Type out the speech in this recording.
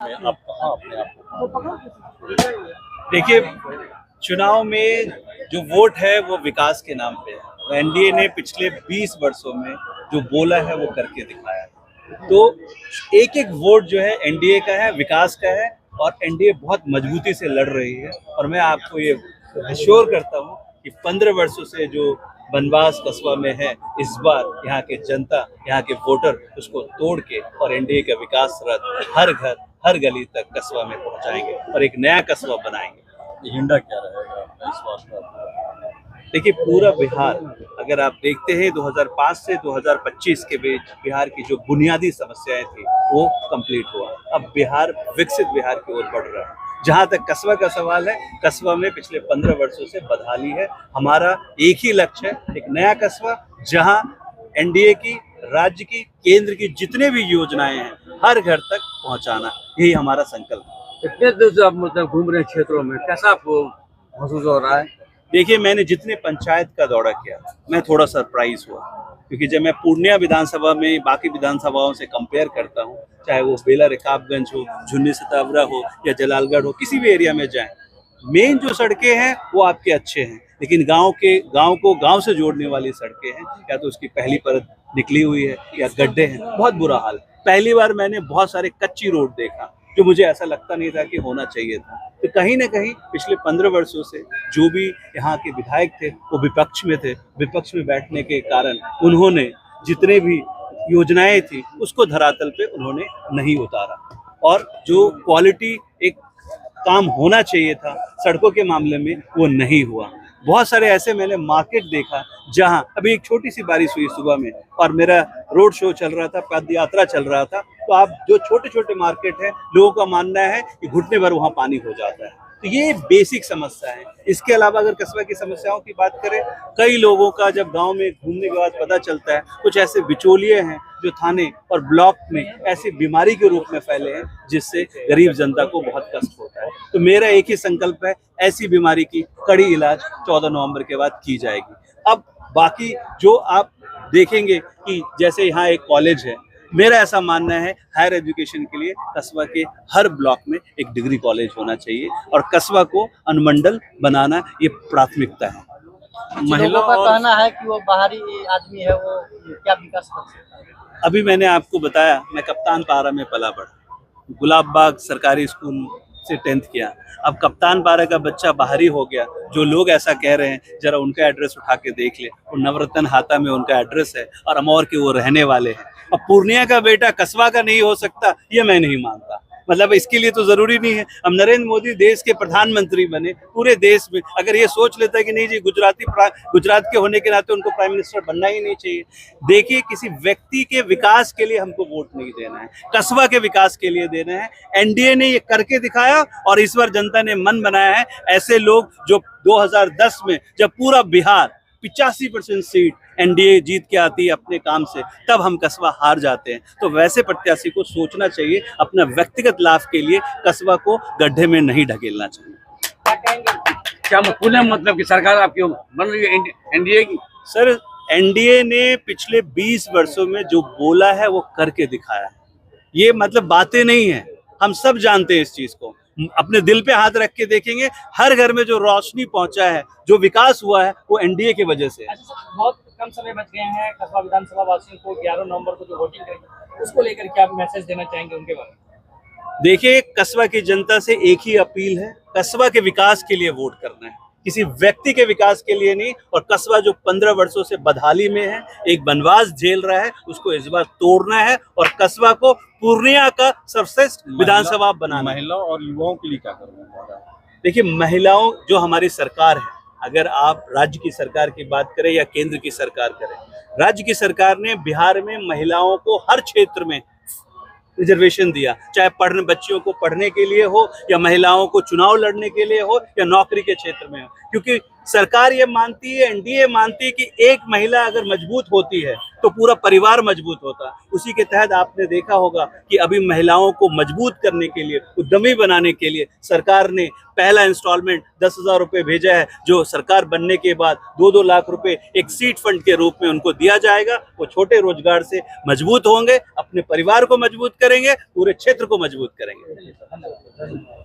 में आप कहाँ अपने आप को? देखिए, चुनाव में जो वोट है वो विकास के नाम पे है। एनडीए ने पिछले 20 वर्षों में जो बोला है वो करके दिखाया है। तो एक एक वोट जो है एनडीए का है, विकास का है, और एनडीए बहुत मजबूती से लड़ रही है। और मैं आपको ये अश्योर करता हूँ कि 15 वर्षों से जो बनवास कस्बा में है, इस बार यहाँ के जनता, यहाँ के वोटर उसको तोड़ के और एनडीए का विकास रथ हर घर, हर गली तक कस्बा में पहुंचाएंगे और एक नया कस्बा बनाएंगे। एजेंडा क्या रहेगा अपना इस बात का? देखिए, पूरा बिहार अगर आप देखते हैं 2005 से 2025 के बीच बिहार की जो बुनियादी समस्याएं थी वो कंप्लीट हुआ। अब बिहार विकसित बिहार की ओर बढ़ रहा है। जहां तक कस्बा का सवाल है, कस्बा में पिछले 15 वर्षों से बदहाली है। हमारा एक ही लक्ष्य है, एक नया कस्बा जहां एनडीए की, राज्य की, केंद्र की जितने भी योजनाएं हैं हर घर तक पहुंचाना, यही हमारा संकल्प है। कितने दिन से आप मतलब घूम रहे हैं क्षेत्रों में, कैसा आपको महसूस हो रहा है? देखिए, मैंने जितने पंचायत का दौरा किया मैं थोड़ा सरप्राइज हुआ, क्योंकि जब मैं पूर्णिया विधानसभा में बाकी विधानसभाओं से कंपेयर करता हूँ, चाहे वो बेला रकाबगंज हो, झुन्नी सतावरा हो या जलालगढ़ हो, किसी भी एरिया में जाएं, मेन जो सड़कें हैं वो आपके अच्छे हैं, लेकिन गांव को गांव से जोड़ने वाली सड़कें हैं, या तो उसकी पहली परत निकली हुई है या गड्ढे हैं, बहुत बुरा हाल है। पहली बार मैंने बहुत सारे कच्ची रोड देखा जो मुझे ऐसा लगता नहीं था कि होना चाहिए था। तो कहीं ना कहीं पिछले 15 वर्षों से जो भी यहाँ के विधायक थे वो विपक्ष में थे। विपक्ष में बैठने के कारण उन्होंने जितने भी योजनाएं थी उसको धरातल पे उन्होंने नहीं उतारा, और जो क्वालिटी एक काम होना चाहिए था सड़कों के मामले में वो नहीं हुआ। बहुत सारे ऐसे मैंने मार्केट देखा जहां अभी एक छोटी सी बारिश हुई सुबह में और मेरा रोड शो चल रहा था, पद यात्रा चल रहा था, तो आप जो छोटे छोटे मार्केट है, लोगों का मानना है कि घुटने भर वहां पानी हो जाता है। तो ये बेसिक समस्या है। इसके अलावा अगर कस्बा की समस्याओं की बात करें, कई लोगों का जब गांव में घूमने के बाद पता चलता है, कुछ ऐसे बिचौलिए हैं जो थाने और ब्लॉक में ऐसी बीमारी के रूप में फैले हैं जिससे गरीब जनता को बहुत कष्ट होता है। तो मेरा एक ही संकल्प है, ऐसी बीमारी की कड़ी इलाज 14 नवंबर के बाद की जाएगी। अब बाकी जो आप देखेंगे कि जैसे यहाँ एक कॉलेज है, मेरा ऐसा मानना है हायर एजुकेशन के लिए कस्बा के हर ब्लॉक में एक डिग्री कॉलेज होना चाहिए और कस्बा को अनुमंडल बनाना ये प्राथमिकता है। महिलाओं का कहना है कि वो बाहरी आदमी है, वो क्या विकास कर सकता है। अभी मैंने आपको बताया, मैं कप्तान पारा में पला बड़ा, गुलाब बाग सरकारी स्कूल से 10th किया। अब कप्तान पारा का बच्चा बाहरी हो गया, जो लोग ऐसा कह रहे हैं जरा उनका एड्रेस उठा के देख ले, वो नवरत्न हाता में उनका एड्रेस है और अमौर के वो रहने वाले हैं। अब पूर्णिया का बेटा कस्बा का नहीं हो सकता, ये मैं नहीं मानता। मतलब इसके लिए तो जरूरी नहीं है अब नरेंद्र मोदी देश के प्रधानमंत्री बने, पूरे देश में अगर ये सोच लेता है कि नहीं जी गुजरात के होने के नाते उनको प्राइम मिनिस्टर बनना ही नहीं चाहिए। देखिए, किसी व्यक्ति के विकास के लिए हमको वोट नहीं देना है, कस्बा के विकास के लिए देना है। एनडीए ने ये करके दिखाया और इस बार जनता ने मन बनाया है। ऐसे लोग जो 2010 में जब पूरा बिहार 85% सीट एनडीए जीत के आती है अपने काम से, तब हम कस्बा हार जाते हैं। तो वैसे प्रत्याशी को सोचना चाहिए, अपना व्यक्तिगत लाभ के लिए कस्बा को गड्ढे में नहीं ढकेलना चाहिए। क्या पुनः मतलब कि सरकार आपकी बन रही है एनडीए की? सर, एनडीए ने पिछले 20 वर्षों में जो बोला है वो करके दिखाया है। ये मतलब बातें नहीं है, हम सब जानते हैं इस चीज को। अपने दिल पे हाथ रख के देखेंगे, हर घर में जो रोशनी पहुंचा है, जो विकास हुआ है, वो एनडीए की वजह से है। बहुत कम समय बच गए हैं कस्बा विधानसभा वासियों को, 11 नवंबर को जो वोटिंग करेंगे उसको लेकर क्या मैसेज देना चाहेंगे उनके बारे में? देखिए, कस्बा की जनता से एक ही अपील है, कस्बा के विकास के लिए वोट करना है, किसी व्यक्ति के विकास के लिए नहीं। और कस्बा जो 15 वर्षों से बदहाली में है, एक बनवास झेल रहा है, उसको इस बार तोड़ना है और कस्बा को पूर्णिया का सर्वश्रेष्ठ विधानसभा बनाना। महिला और युवाओं के लिए क्या करना? देखिए, महिलाओं, जो हमारी सरकार है, अगर आप राज्य की सरकार की बात करें या केंद्र की सरकार करें, राज्य की सरकार ने बिहार में महिलाओं को हर क्षेत्र में रिजर्वेशन दिया, चाहे बच्चियों को पढ़ने के लिए हो या महिलाओं को चुनाव लड़ने के लिए हो या नौकरी के क्षेत्र में हो। क्योंकि सरकार ये मानती है, एनडीए मानती है कि एक महिला अगर मजबूत होती है तो पूरा परिवार मजबूत होता है। उसी के तहत आपने देखा होगा कि अभी महिलाओं को मजबूत करने के लिए, उद्यमी बनाने के लिए सरकार ने पहला इंस्टॉलमेंट 10,000 रुपये भेजा है, जो सरकार बनने के बाद 2-2 लाख रुपए एक सीड फंड के रूप में उनको दिया जाएगा। वो छोटे रोजगार से मजबूत होंगे, अपने परिवार को मजबूत करेंगे, पूरे क्षेत्र को मजबूत करेंगे।